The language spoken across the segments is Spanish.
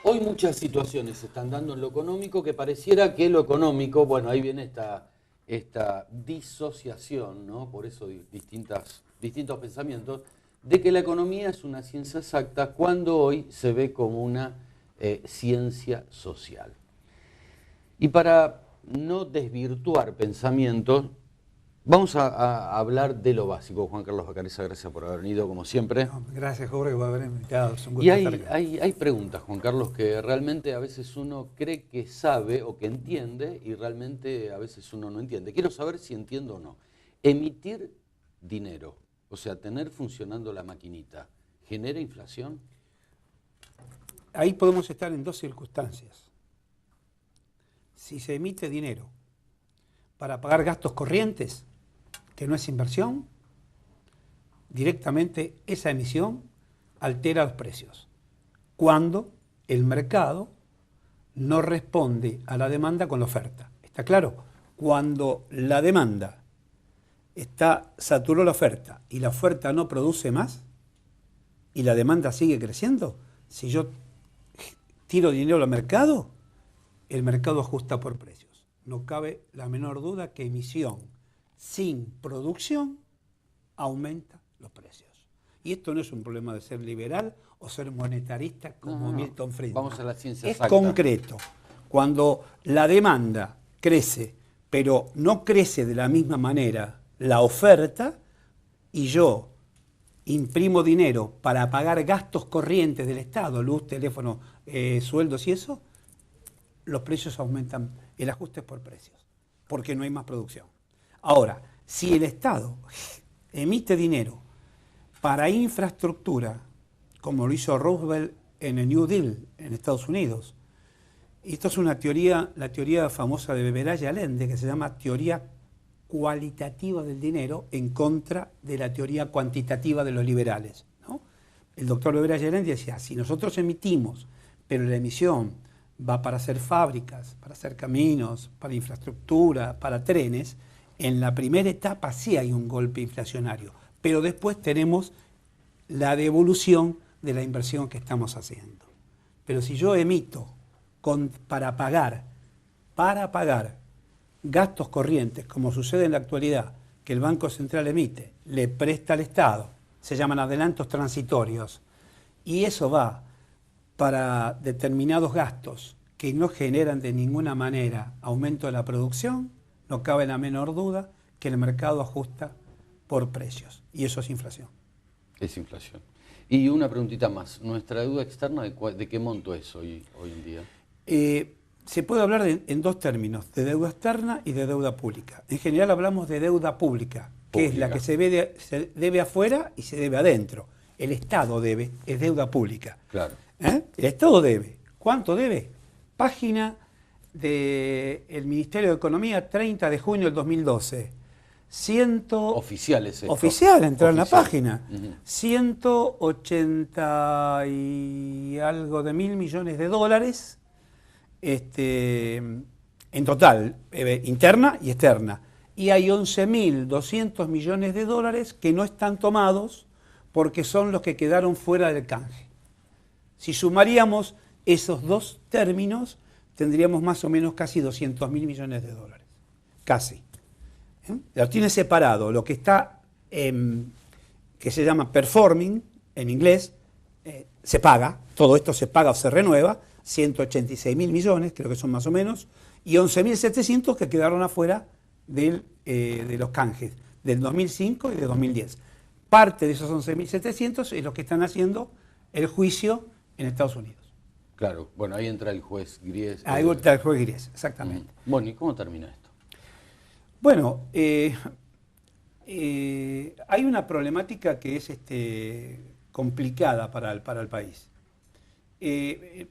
Hoy muchas situaciones se están dando en lo económico que pareciera que lo económico, bueno, ahí viene esta disociación, ¿no? Por eso distintos pensamientos, de que la economía es una ciencia exacta cuando hoy se ve como una ciencia social. Y para no desvirtuar pensamientos, vamos a hablar de lo básico. Juan Carlos Bacareza, gracias por haber venido, como siempre. No, gracias, Jorge, por haber invitado. Es un Y gusto estar acá. hay preguntas, Juan Carlos, que realmente a veces uno cree que sabe o que entiende y realmente a veces uno no entiende. Quiero saber si entiendo o no. Emitir dinero, o sea, tener funcionando la maquinita, ¿genera inflación? Ahí podemos estar en dos circunstancias. Si se emite dinero para pagar gastos corrientes, que no es inversión, directamente esa emisión altera los precios. Cuando el mercado no responde a la demanda con la oferta. ¿Está claro? Cuando la demanda saturó la oferta y la oferta no produce más y la demanda sigue creciendo, si yo tiro dinero al mercado, el mercado ajusta por precios. No cabe la menor duda que emisión sin producción aumenta los precios. Y esto no es un problema de ser liberal o ser monetarista como Milton Friedman. Vamos a la ciencia Es exacta. concreto. Cuando la demanda crece, pero no crece de la misma manera la oferta, y yo imprimo dinero para pagar gastos corrientes del Estado, luz, teléfono, sueldos y eso, los precios aumentan, el ajuste es por precios, porque no hay más producción. Ahora, si el Estado emite dinero para infraestructura, como lo hizo Roosevelt en el New Deal en Estados Unidos, y esto es una teoría, la teoría famosa de Beveridge y Allende, que se llama teoría cualitativa del dinero en contra de la teoría cuantitativa de los liberales, ¿no? El doctor Beveridge y Allende decía, si nosotros emitimos, pero la emisión va para hacer fábricas, para hacer caminos, para infraestructura, para trenes, en la primera etapa sí hay un golpe inflacionario, pero después tenemos la devolución de la inversión que estamos haciendo. Pero si yo emito para pagar gastos corrientes, como sucede en la actualidad, que el Banco Central emite, le presta al Estado, se llaman adelantos transitorios, y eso va para determinados gastos que no generan de ninguna manera aumento de la producción, no cabe la menor duda que el mercado ajusta por precios, y eso es inflación. Es inflación. Y una preguntita más, ¿nuestra deuda externa de qué monto es hoy en día? Se puede hablar en dos términos, de deuda externa y de deuda pública. En general hablamos de deuda pública, que es la que se debe afuera y se debe adentro. El Estado debe, es deuda pública. Claro. El Estado debe. ¿Cuánto debe? Página del Ministerio de Economía, 30 de junio del 2012. Oficial es esto. Oficial, entrar en la Oficial. página. 180 y algo de mil millones de dólares en total, interna y externa. Y hay 11.200 millones de dólares que no están tomados porque son los que quedaron fuera del canje. Si sumaríamos esos dos términos, tendríamos más o menos casi 200.000 millones de dólares. Casi. Lo tiene separado, lo que está, que se llama performing, en inglés, se paga, todo esto se paga o se renueva, 186.000 millones, creo que son más o menos, y 11.700 que quedaron afuera de los canjes, del 2005 y de 2010. Parte de esos 11.700 es lo que están haciendo el juicio en Estados Unidos. Claro, bueno, ahí entra el juez Gries. Ahí entra el juez Gries, exactamente. Bueno, ¿y cómo termina esto? Bueno, hay una problemática que es complicada para el país.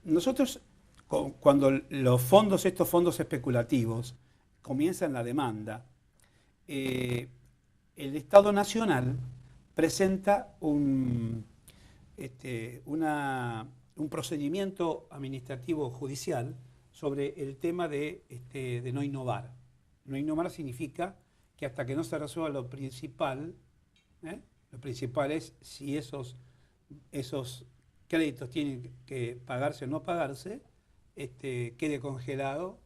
Nosotros, cuando estos fondos especulativos comienzan la demanda, el Estado Nacional presenta un procedimiento administrativo judicial sobre el tema de no innovar. No innovar significa que hasta que no se resuelva lo principal es si esos créditos tienen que pagarse o no pagarse, quede congelado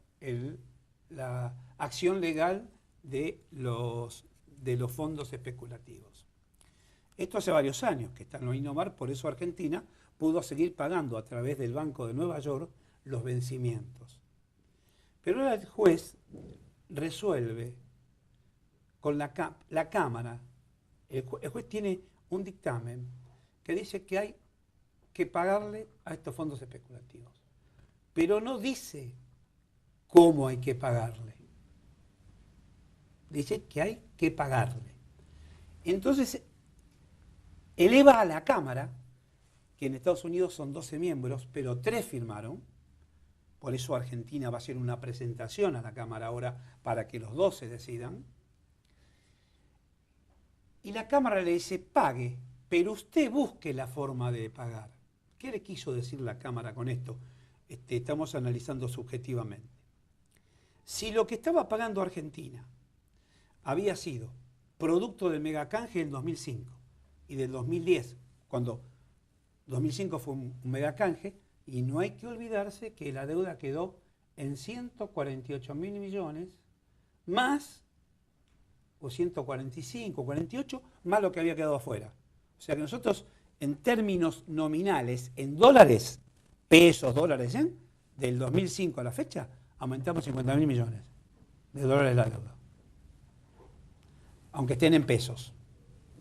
la acción legal de los fondos especulativos. Esto hace varios años que está en lo Innomar, por eso Argentina pudo seguir pagando a través del Banco de Nueva York los vencimientos. Pero ahora el juez resuelve con la Cámara. El juez tiene un dictamen que dice que hay que pagarle a estos fondos especulativos, pero no dice cómo hay que pagarle. Dice que hay que pagarle. Entonces, eleva a la Cámara, que en Estados Unidos son 12 miembros, pero 3 firmaron. Por eso Argentina va a hacer una presentación a la Cámara ahora para que los 12 decidan. Y la Cámara le dice, pague, pero usted busque la forma de pagar. ¿Qué le quiso decir la Cámara con esto? Estamos analizando subjetivamente. Si lo que estaba pagando Argentina había sido producto del megacanje del 2005 y del 2010, cuando 2005 fue un megacanje, y no hay que olvidarse que la deuda quedó en 148.000 millones, más, o 145, 48, más lo que había quedado afuera. O sea que nosotros, en términos nominales, en dólares, pesos, dólares, del 2005 a la fecha, aumentamos 50.000 millones de dólares la deuda. Aunque estén en pesos,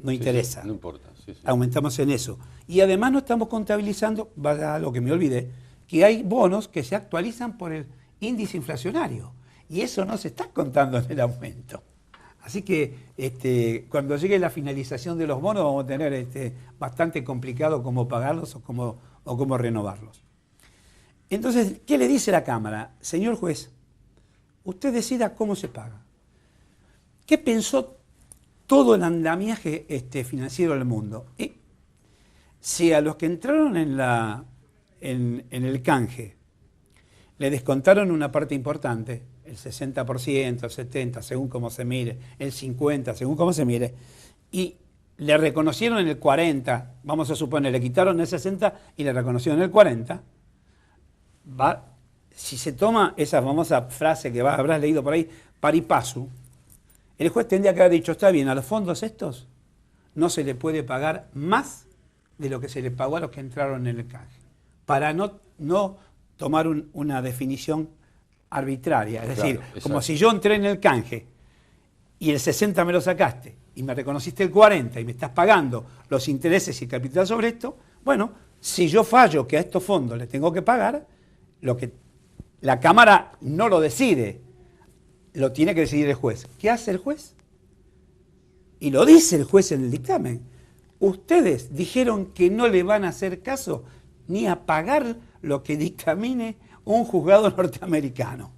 no interesa. Sí, no importa. Sí. Aumentamos en eso. Y además no estamos contabilizando, vaya lo que me olvidé, que hay bonos que se actualizan por el índice inflacionario. Y eso no se está contando en el aumento. Así que cuando llegue la finalización de los bonos vamos a tener bastante complicado cómo pagarlos o cómo renovarlos. Entonces, ¿qué le dice la Cámara? Señor juez, usted decida cómo se paga. ¿Qué pensó todo el andamiaje financiero del mundo? Si a los que entraron en el canje le descontaron una parte importante, el 60%, el 70%, según cómo se mire, el 50%, según cómo se mire, y le reconocieron el 40%, vamos a suponer, le quitaron el 60% y le reconocieron el 40%, si se toma esa famosa frase que habrás leído por ahí, pari passu, el juez tendría que haber dicho, está bien, a los fondos estos no se le puede pagar más de lo que se le pagó a los que entraron en el canje, para no tomar una definición arbitraria. Es decir, claro, como si yo entré en el canje y el 60 me lo sacaste y me reconociste el 40 y me estás pagando los intereses y el capital sobre esto, bueno, si yo fallo que a estos fondos les tengo que pagar, lo que la Cámara no lo decide, lo tiene que decidir el juez. ¿Qué hace el juez? Y lo dice el juez en el dictamen. Ustedes dijeron que no le van a hacer caso ni a pagar lo que dictamine un juzgado norteamericano.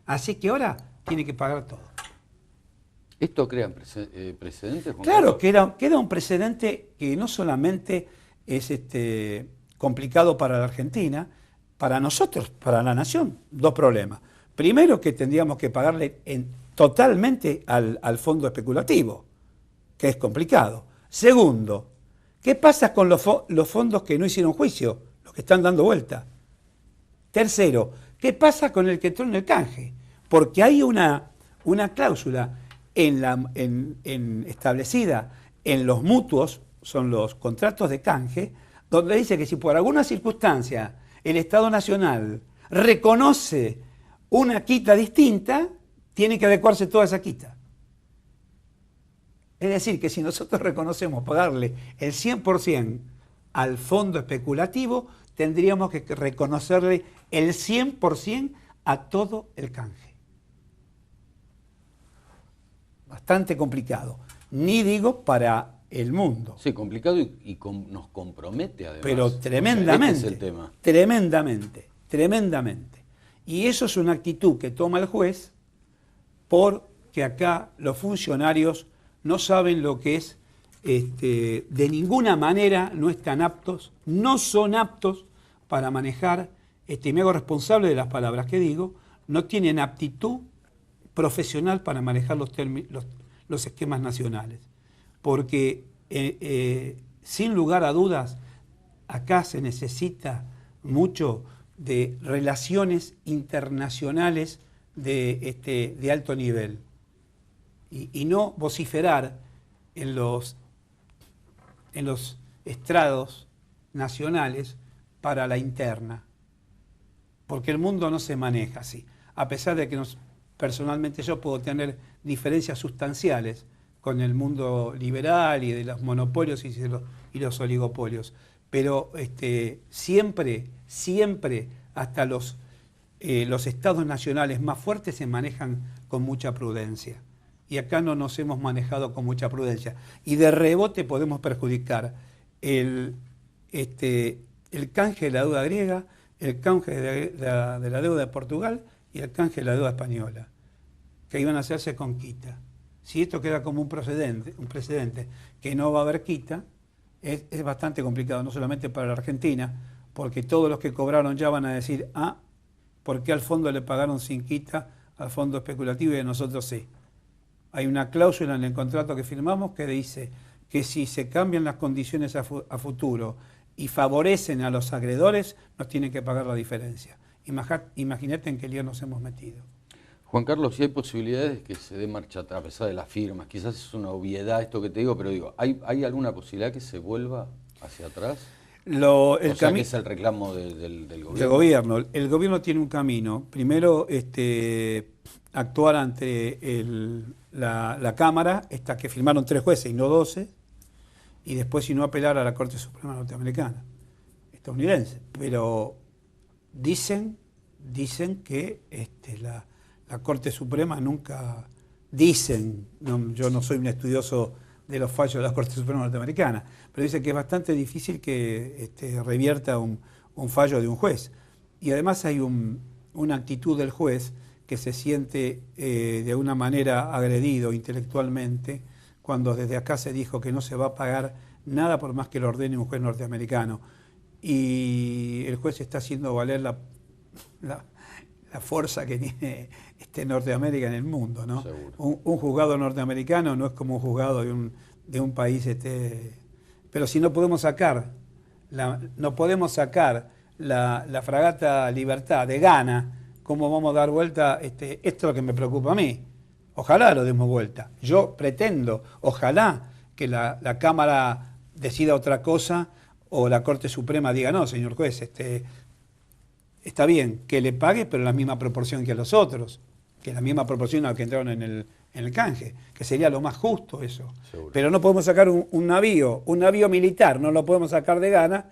Así que ahora tiene que pagar todo. ¿Esto crea precedentes? Claro, queda un precedente que no solamente es complicado para la Argentina, para nosotros, para la nación, 2 problemas. Primero, que tendríamos que pagarle totalmente al fondo especulativo, que es complicado. Segundo, ¿qué pasa con los fondos que no hicieron juicio, los que están dando vuelta? Tercero, ¿qué pasa con el que entró en el canje? Porque hay una cláusula establecida en los mutuos, son los contratos de canje, donde dice que si por alguna circunstancia el Estado Nacional reconoce una quita distinta, tiene que adecuarse toda esa quita. Es decir, que si nosotros reconocemos pagarle el 100% al fondo especulativo, tendríamos que reconocerle el 100% a todo el canje. Bastante complicado. Ni digo para el mundo. Sí, complicado y nos compromete además. Pero tremendamente. Este es el tema. Tremendamente. Y eso es una actitud que toma el juez porque acá los funcionarios no saben lo que es, de ninguna manera no están aptos, no son aptos para manejar, y me hago responsable de las palabras que digo, no tienen aptitud profesional para manejar los esquemas nacionales. Porque, sin lugar a dudas, acá se necesita mucho de relaciones internacionales de alto nivel y no vociferar en los estrados nacionales para la interna, porque el mundo no se maneja así, a pesar de que personalmente yo puedo tener diferencias sustanciales con el mundo liberal y de los monopolios y los oligopolios, pero siempre hasta los estados nacionales más fuertes se manejan con mucha prudencia. Y acá no nos hemos manejado con mucha prudencia. Y de rebote podemos perjudicar el canje de la deuda griega, el canje de la deuda de Portugal y el canje de la deuda española, que iban a hacerse con quita. Si esto queda como un precedente que no va a haber quita, es bastante complicado, no solamente para la Argentina, porque todos los que cobraron ya van a decir, ¿por qué al fondo le pagaron sin quita al fondo especulativo y a nosotros sí? Hay una cláusula en el contrato que firmamos que dice que si se cambian las condiciones a futuro y favorecen a los acreedores, nos tienen que pagar la diferencia. Imagínate en qué lío nos hemos metido. Juan Carlos, si hay posibilidades de que se dé marcha atrás, a pesar de las firmas, quizás es una obviedad esto que te digo, pero digo, ¿hay alguna posibilidad que se vuelva hacia atrás? Que es el reclamo del gobierno. El gobierno tiene un camino. Primero, actuar ante la Cámara, que firmaron 3 jueces y no 12, y después si no apelar a la Corte Suprema norteamericana, estadounidense. Pero dicen que la Corte Suprema nunca... yo no soy un estudioso de los fallos de la Corte Suprema norteamericana, pero dice que es bastante difícil que revierta un fallo de un juez. Y además hay una actitud del juez que se siente de alguna manera agredido intelectualmente cuando desde acá se dijo que no se va a pagar nada por más que lo ordene un juez norteamericano. Y el juez está haciendo valer la fuerza que tiene Norteamérica en el mundo, ¿no? Un juzgado norteamericano no es como un juzgado de un país, pero si no podemos sacar la fragata Libertad de Ghana, ¿cómo vamos a dar vuelta? Esto es lo que me preocupa a mí. Ojalá lo demos vuelta. Yo pretendo, ojalá que la Cámara decida otra cosa o la Corte Suprema diga, no, señor juez, está bien que le pague, pero en la misma proporción que a los otros, que la misma proporción a los que entraron en el canje, que sería lo más justo eso. Seguro. Pero no podemos sacar un navío militar, no lo podemos sacar de Ghana.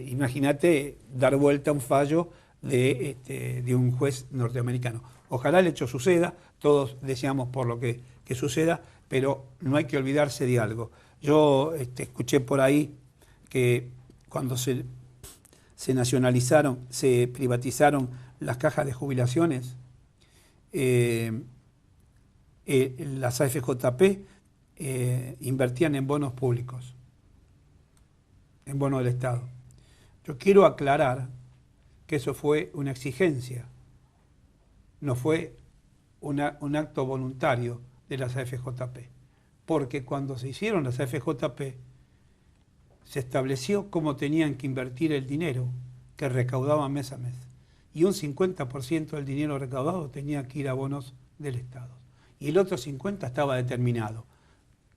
Imagínate dar vuelta a un fallo de un juez norteamericano. Ojalá el hecho suceda, todos deseamos por lo que suceda, pero no hay que olvidarse de algo. Yo escuché por ahí que cuando se nacionalizaron, se privatizaron las cajas de jubilaciones, las AFJP invertían en bonos públicos, en bonos del Estado. Yo quiero aclarar que eso fue una exigencia, no fue un acto voluntario de las AFJP, porque cuando se hicieron las AFJP se estableció cómo tenían que invertir el dinero que recaudaban mes a mes. Y un 50% del dinero recaudado tenía que ir a bonos del Estado. Y el otro 50% estaba determinado,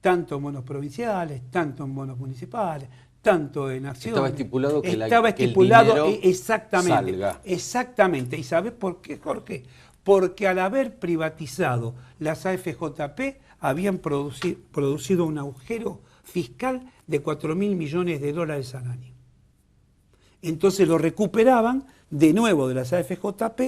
tanto en bonos provinciales, tanto en bonos municipales, tanto en acciones. Estaba estipulado que, que el dinero salga. Exactamente. ¿Y sabes por qué, Jorge? Porque al haber privatizado las AFJP habían producido un agujero fiscal de 4.000 millones de dólares al año. Entonces lo recuperaban de nuevo de las AFJP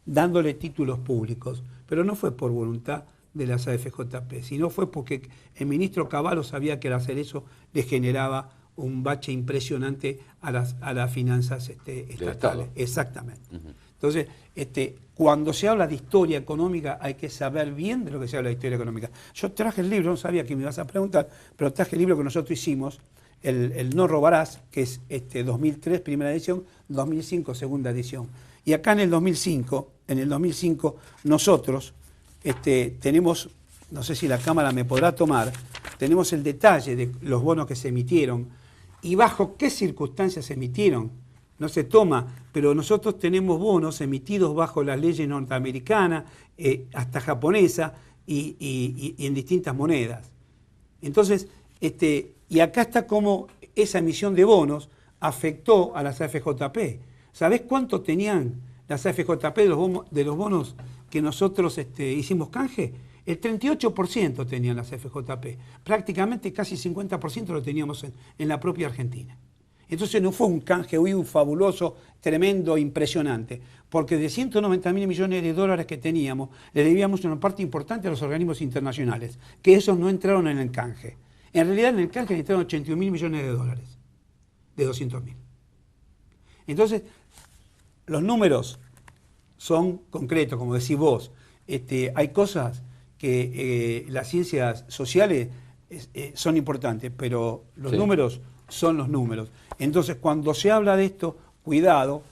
dándole títulos públicos. Pero no fue por voluntad de las AFJP, sino fue porque el ministro Cavallo sabía que al hacer eso le generaba un bache impresionante a las finanzas estatales. Exactamente. Entonces, cuando se habla de historia económica hay que saber bien de lo que se habla de historia económica. Yo traje el libro, no sabía que me ibas a preguntar, pero traje el libro que nosotros hicimos, el No Robarás, que es 2003 primera edición, 2005 segunda edición. Y acá en el 2005 nosotros tenemos, no sé si la cámara me podrá tomar, tenemos el detalle de los bonos que se emitieron ¿Y bajo qué circunstancias se emitieron? No se toma, pero nosotros tenemos bonos emitidos bajo las leyes norteamericanas, hasta japonesa, y en distintas monedas. Entonces, y acá está cómo esa emisión de bonos afectó a las AFJP. ¿Sabés cuánto tenían las AFJP de los bonos que nosotros hicimos canje? El 38% tenían las AFJP. Prácticamente casi 50% lo teníamos en la propia Argentina. Entonces no fue un canje fabuloso, tremendo, impresionante, porque de 190.000 millones de dólares que teníamos, le debíamos una parte importante a los organismos internacionales, que esos no entraron en el canje. En realidad en el canje entraron 81.000 millones de dólares, de 200.000. Entonces, los números son concretos, como decís vos. Hay cosas que las ciencias sociales son importantes, pero los números son los números. Entonces, cuando se habla de esto, cuidado,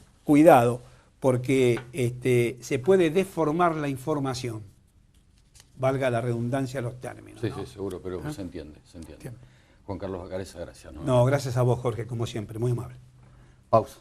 porque se puede deformar la información. Valga la redundancia de los términos. Sí, ¿no? sí, seguro, pero se entiende. Juan Carlos Bacareza, gracias. No, gracias a vos, Jorge, como siempre, muy amable. Pausa.